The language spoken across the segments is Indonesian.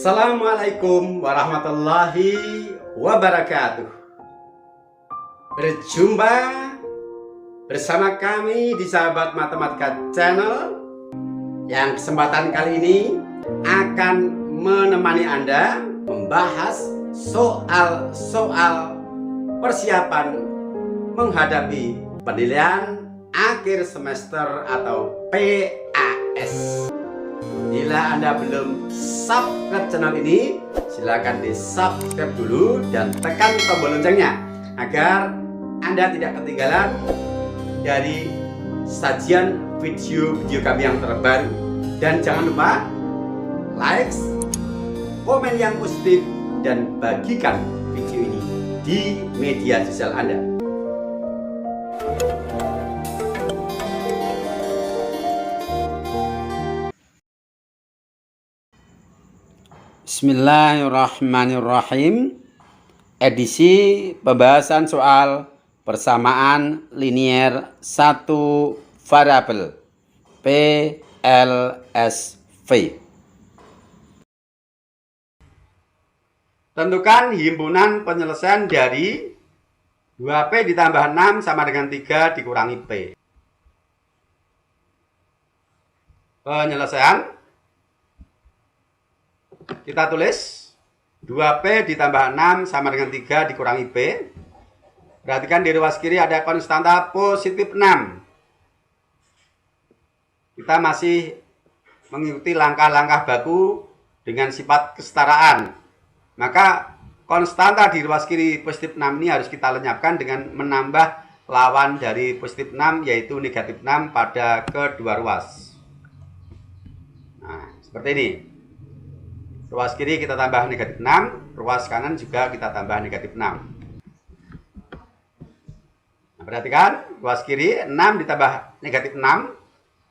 Assalamualaikum warahmatullahi wabarakatuh. Berjumpa bersama kami di Sahabat Matematika Channel, yang kesempatan kali ini akan menemani Anda membahas soal-soal persiapan menghadapi penilaian akhir semester atau PAS. Bila Anda belum subscribe channel ini, silakan di subscribe dulu dan tekan tombol loncengnya agar Anda tidak ketinggalan dari sajian video-video kami yang terbaru. Dan jangan lupa like, komen yang positif, dan bagikan video ini di media sosial Anda. Bismillahirrahmanirrahim. Edisi pembahasan soal persamaan linier satu variabel PLSV. Tentukan himpunan penyelesaian dari 2P ditambah 6 sama dengan 3 dikurangi P. Penyelesaian kita tulis 2P ditambah 6 sama dengan 3 dikurangi P. Perhatikan di ruas kiri ada konstanta positif 6. Kita masih mengikuti langkah-langkah baku dengan sifat kesetaraan. Maka konstanta di ruas kiri positif 6 ini harus kita lenyapkan dengan menambah lawan dari positif 6, yaitu negatif 6 pada kedua ruas. Nah, seperti ini. Ruas kiri kita tambah negatif 6, ruas kanan juga kita tambah negatif 6. Nah, perhatikan, ruas kiri 6 ditambah negatif 6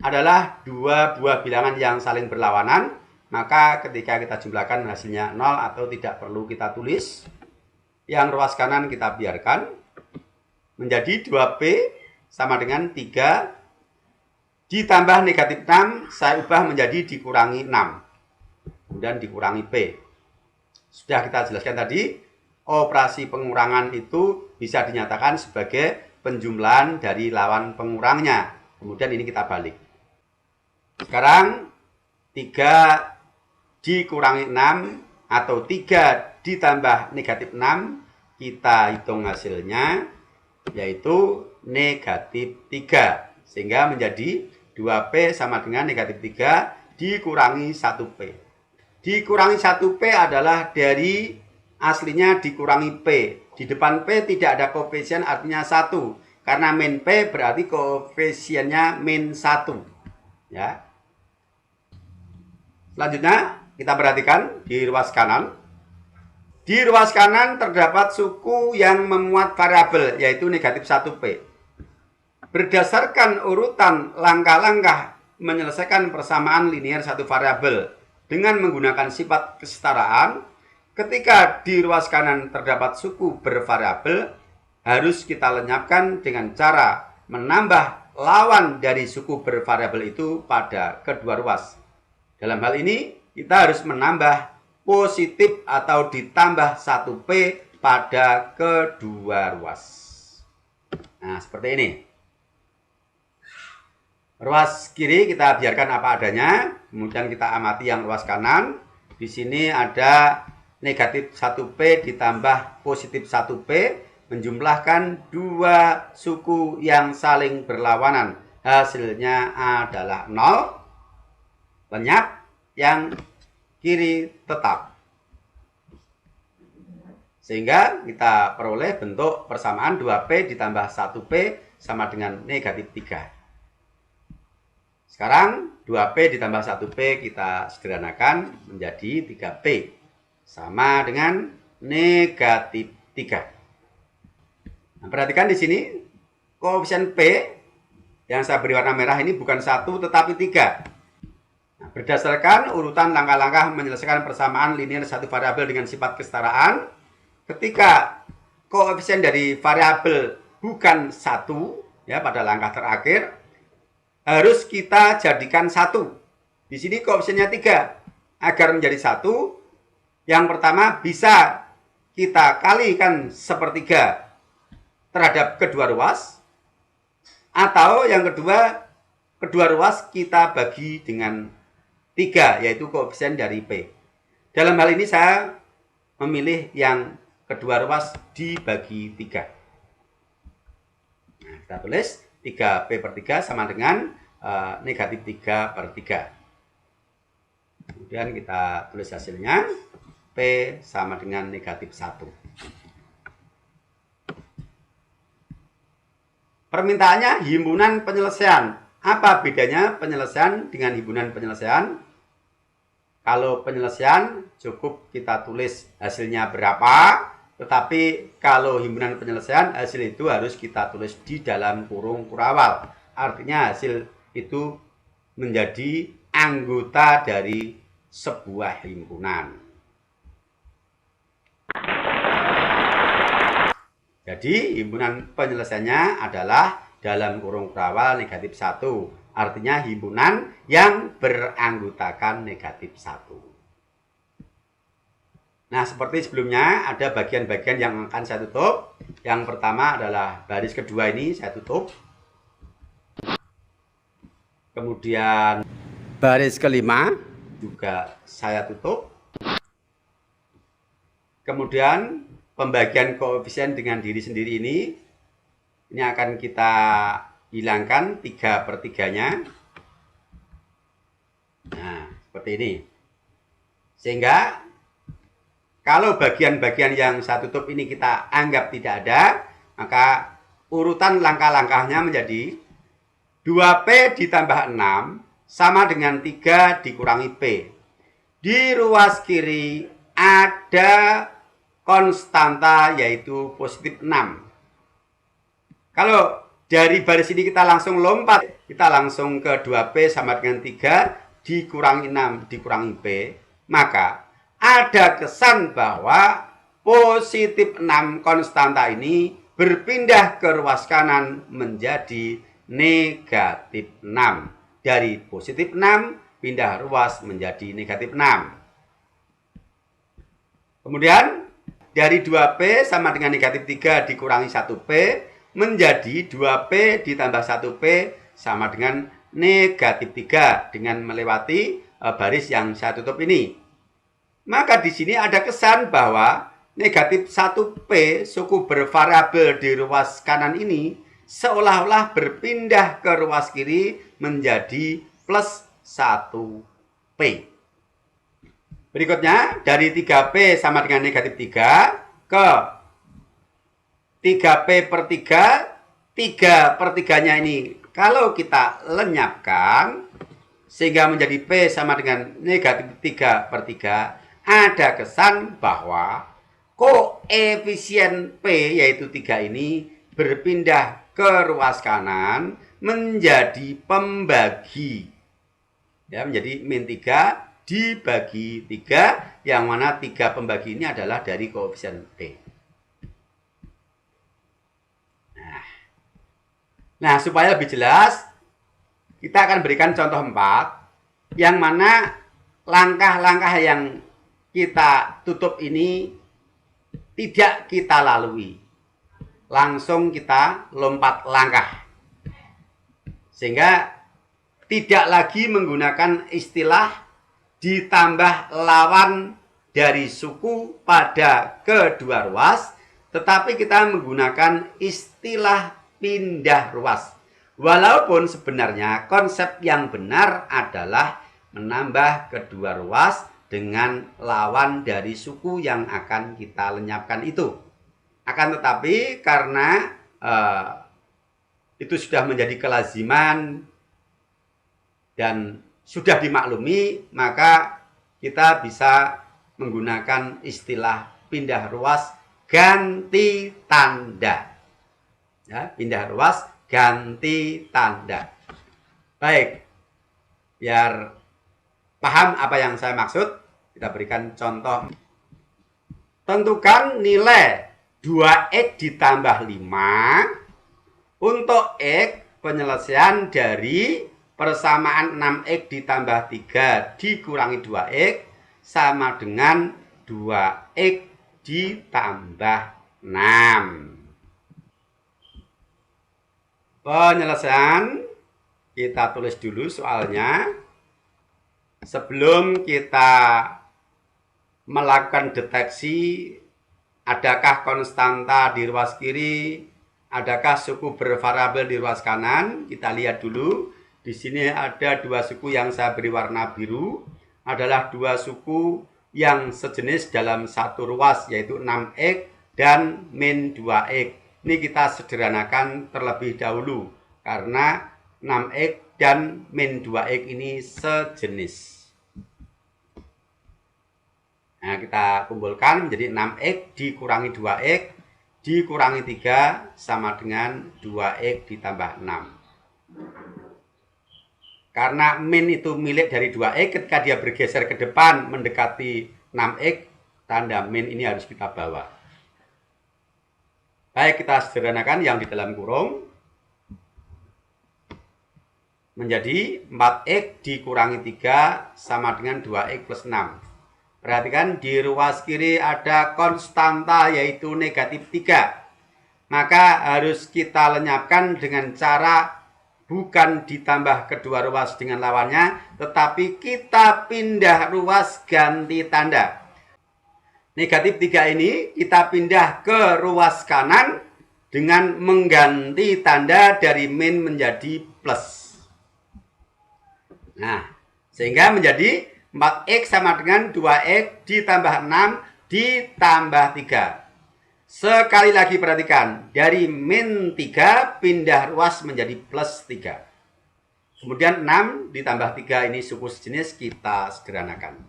adalah dua buah bilangan yang saling berlawanan. Maka ketika kita jumlahkan hasilnya 0 atau tidak perlu kita tulis. Yang ruas kanan kita biarkan menjadi 2P sama dengan 3 ditambah negatif 6, saya ubah menjadi dikurangi 6. Kemudian dikurangi P. Sudah kita jelaskan tadi, operasi pengurangan itu bisa dinyatakan sebagai penjumlahan dari lawan pengurangnya. Kemudian ini kita balik. Sekarang 3 dikurangi 6 atau 3 ditambah negatif 6, kita hitung hasilnya yaitu negatif 3. Sehingga menjadi 2P sama dengan negatif 3 dikurangi 1P. Dikurangi 1P adalah dari aslinya dikurangi P. Di depan P tidak ada koefisien, artinya 1. Karena min P berarti koefisiennya min 1. Ya. Selanjutnya kita perhatikan di ruas kanan. Di ruas kanan terdapat suku yang memuat variabel, yaitu negatif 1P. Berdasarkan urutan langkah-langkah menyelesaikan persamaan linier satu variabel dengan menggunakan sifat kesetaraan, ketika di ruas kanan terdapat suku bervariabel, harus kita lenyapkan dengan cara menambah lawan dari suku bervariabel itu pada kedua ruas. Dalam hal ini, kita harus menambah positif atau ditambah 1P pada kedua ruas. Nah, seperti ini. Ruas kiri kita biarkan apa adanya, kemudian kita amati yang ruas kanan. Di sini ada negatif 1P ditambah positif 1P, menjumlahkan dua suku yang saling berlawanan. Hasilnya adalah 0, lenyap, yang kiri tetap. Sehingga kita peroleh bentuk persamaan 2P ditambah 1P sama dengan negatif 3. Sekarang 2P ditambah 1P kita sederhanakan menjadi 3P. Sama dengan negatif 3. Nah, perhatikan di sini, koefisien P yang saya beri warna merah ini bukan 1 tetapi 3. Nah, berdasarkan urutan langkah-langkah menyelesaikan persamaan linier satu variabel dengan sifat kesetaraan, ketika koefisien dari variabel bukan 1, ya pada langkah terakhir, harus kita jadikan 1. Di sini koefisiennya 3. Agar menjadi 1, Yang pertama bisa kita kalikan sepertiga terhadap kedua ruas, atau yang kedua, kedua ruas kita bagi dengan 3, yaitu koefisien dari P. Dalam hal ini saya memilih yang kedua ruas dibagi 3. Nah, kita tulis 3P/3 sama dengan negatif 3/3. Kemudian kita tulis hasilnya, P sama dengan negatif 1. Permintaannya himpunan penyelesaian. Apa bedanya penyelesaian dengan himpunan penyelesaian? Kalau penyelesaian cukup kita tulis hasilnya berapa, tetapi kalau himpunan penyelesaian hasil itu harus kita tulis di dalam kurung kurawal. Artinya hasil itu menjadi anggota dari sebuah himpunan. Jadi himpunan penyelesaiannya adalah dalam kurung kurawal negatif 1. Artinya himpunan yang beranggotakan negatif 1. Nah, seperti sebelumnya ada bagian-bagian yang akan saya tutup. Yang pertama adalah baris kedua ini saya tutup. Kemudian baris kelima juga saya tutup. Kemudian pembagian koefisien dengan diri sendiri ini akan kita hilangkan 3/3-nya. Nah, seperti ini. Sehingga kalau bagian-bagian yang saya tutup ini kita anggap tidak ada, maka urutan langkah-langkahnya menjadi 2P ditambah 6 sama dengan 3 dikurangi P. Di ruas kiri ada konstanta yaitu positif 6. Kalau dari baris ini kita langsung lompat, kita langsung ke 2P sama dengan 3 dikurangi 6 dikurangi P, maka ada kesan bahwa positif 6 konstanta ini berpindah ke ruas kanan menjadi negatif 6. Dari positif 6 pindah ruas menjadi negatif 6. Kemudian dari 2P sama dengan negatif 3 dikurangi 1P menjadi 2P ditambah 1P sama dengan negatif 3 dengan melewati baris yang saya tutup ini. Maka di sini ada kesan bahwa negatif 1P suku bervariabel di ruas kanan ini seolah-olah berpindah ke ruas kiri menjadi plus 1P. Berikutnya dari 3P sama dengan negatif 3 ke 3P/3, 3/3-nya ini kalau kita lenyapkan sehingga menjadi P sama dengan negatif 3/3, ada kesan bahwa koefisien P yaitu 3 ini berpindah ke ruas kanan menjadi pembagi. Ya, menjadi min 3 dibagi 3, yang mana 3 pembagi ini adalah dari koefisien P. Nah, supaya lebih jelas, kita akan berikan contoh 4, yang mana langkah-langkah yang kita tutup ini tidak kita lalui. Langsung kita lompat langkah. Sehingga tidak lagi menggunakan istilah ditambah lawan dari suku pada kedua ruas, tetapi kita menggunakan istilah pindah ruas. Walaupun sebenarnya konsep yang benar adalah menambah kedua ruas dengan lawan dari suku yang akan kita lenyapkan itu. Akan tetapi karena itu sudah menjadi kelaziman dan sudah dimaklumi, maka kita bisa menggunakan istilah pindah ruas ganti tanda. Ya, pindah ruas ganti tanda. Baik, biar paham apa yang saya maksud, kita berikan contoh. Tentukan nilai 2x ditambah 5 untuk x penyelesaian dari persamaan 6x ditambah 3 dikurangi 2x sama dengan 2x ditambah 6. Penyelesaian kita tulis dulu soalnya. Sebelum kita melakukan deteksi adakah konstanta di ruas kiri, adakah suku bervariabel di ruas kanan, kita lihat dulu. Di sini ada dua suku yang saya beri warna biru, adalah dua suku yang sejenis dalam satu ruas, yaitu 6x dan min 2x. Ini kita sederhanakan terlebih dahulu, karena 6x dan min 2x ini sejenis. Nah, kita kumpulkan menjadi 6x dikurangi 2x dikurangi 3 sama dengan 2x ditambah 6. Karena min itu milik dari 2x, ketika dia bergeser ke depan mendekati 6x, tanda min ini harus kita bawa. Baik, kita sederhanakan yang di dalam kurung menjadi 4x dikurangi 3 sama dengan 2x plus 6. Perhatikan di ruas kiri ada konstanta yaitu negatif 3. Maka harus kita lenyapkan dengan cara bukan ditambah kedua ruas dengan lawannya, tetapi kita pindah ruas ganti tanda. Negatif 3 ini kita pindah ke ruas kanan dengan mengganti tanda dari min menjadi plus. Nah, sehingga menjadi 4x sama dengan 2x ditambah 6 ditambah 3. Sekali lagi perhatikan, dari min 3 pindah ruas menjadi plus 3. Kemudian 6 ditambah 3 ini suku sejenis, kita sederhanakan.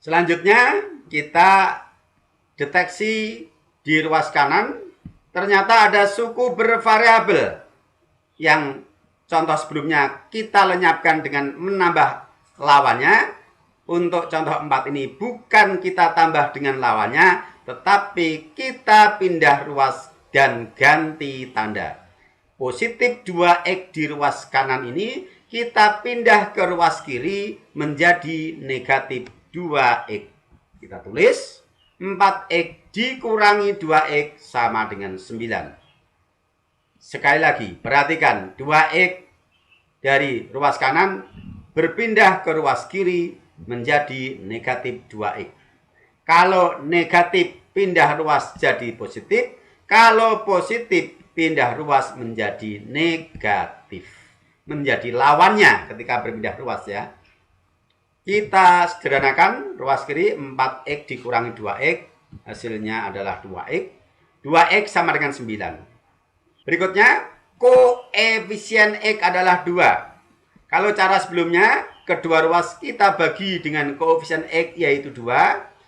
Selanjutnya kita deteksi di ruas kanan, ternyata ada suku bervariabel yang contoh sebelumnya kita lenyapkan dengan menambah lawannya. Untuk contoh 4 ini bukan kita tambah dengan lawannya, tetapi kita pindah ruas dan ganti tanda. Positif 2x di ruas kanan ini kita pindah ke ruas kiri menjadi negatif 2x. Kita tulis 4x dikurangi 2x sama dengan 9. Sekali lagi, perhatikan 2x dari ruas kanan berpindah ke ruas kiri menjadi negatif 2x. Kalau negatif pindah ruas jadi positif, kalau positif pindah ruas menjadi negatif. Menjadi lawannya ketika berpindah ruas ya. Kita sederhanakan ruas kiri 4x dikurangi 2x, hasilnya adalah 2x. 2x sama dengan 9. Berikutnya, koefisien x adalah 2. Kalau cara sebelumnya, kedua ruas kita bagi dengan koefisien x yaitu 2.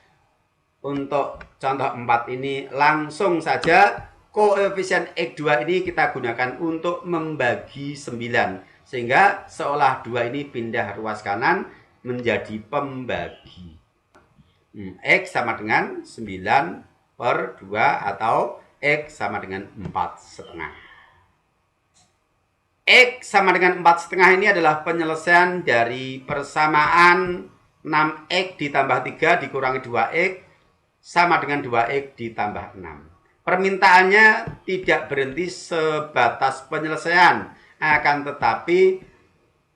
Untuk contoh 4 ini langsung saja koefisien x2 ini kita gunakan untuk membagi 9. Sehingga seolah 2 ini pindah ruas kanan menjadi pembagi. X sama dengan 9 per 2 atau X sama dengan 4,5. X sama dengan 4,5 ini adalah penyelesaian dari persamaan 6x ditambah 3 dikurangi 2x sama dengan 2x ditambah 6. Permintaannya tidak berhenti sebatas penyelesaian, akan tetapi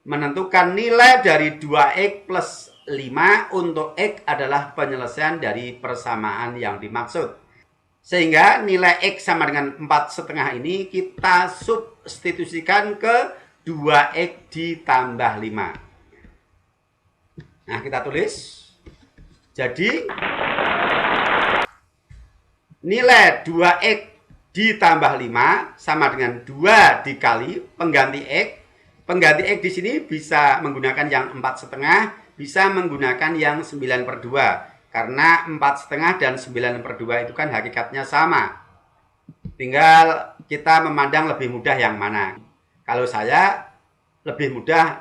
menentukan nilai dari 2x plus 5 untuk x adalah penyelesaian dari persamaan yang dimaksud. Sehingga nilai x sama dengan 4,5 ini kita substitusikan ke 2x ditambah 5. Nah, kita tulis. Jadi, nilai 2x ditambah 5 sama dengan 2 dikali pengganti x. Pengganti x di sini bisa menggunakan yang 4,5, bisa menggunakan yang 9 per 2. Karena 4,5 dan 9 per 2 itu kan hakikatnya sama. Tinggal kita memandang lebih mudah yang mana. Kalau saya lebih mudah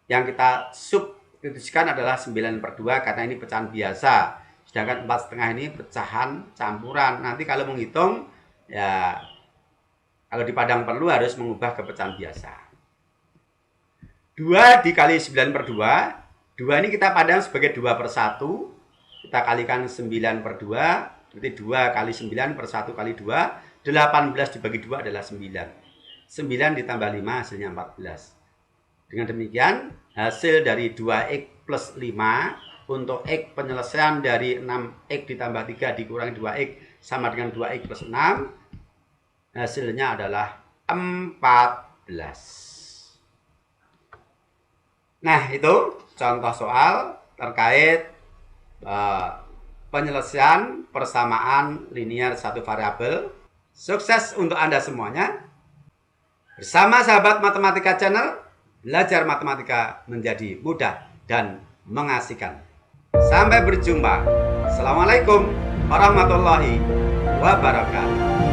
yang kita substitusikan adalah 9 per 2 karena ini pecahan biasa. Sedangkan 4,5 ini pecahan campuran. Nanti kalau menghitung, ya kalau di padang perlu harus mengubah ke pecahan biasa. 2 dikali 9 per 2. 2 ini kita pandang sebagai 2 per 1. kita kalikan 9 per 2, berarti 2 kali 9 per 1 kali 2, 18 dibagi 2 adalah 9. 9 ditambah 5 hasilnya 14. Dengan demikian, hasil dari 2x plus 5 untuk x penyelesaian dari 6x ditambah 3 dikurangi 2x sama dengan 2x plus 6, hasilnya adalah 14. Nah, itu contoh soal terkait penyelesaian persamaan linear satu variabel. Sukses untuk Anda semuanya. Bersama sahabat Matematika Channel, belajar matematika menjadi mudah dan mengasihkan. Sampai berjumpa. Assalamualaikum warahmatullahi wabarakatuh.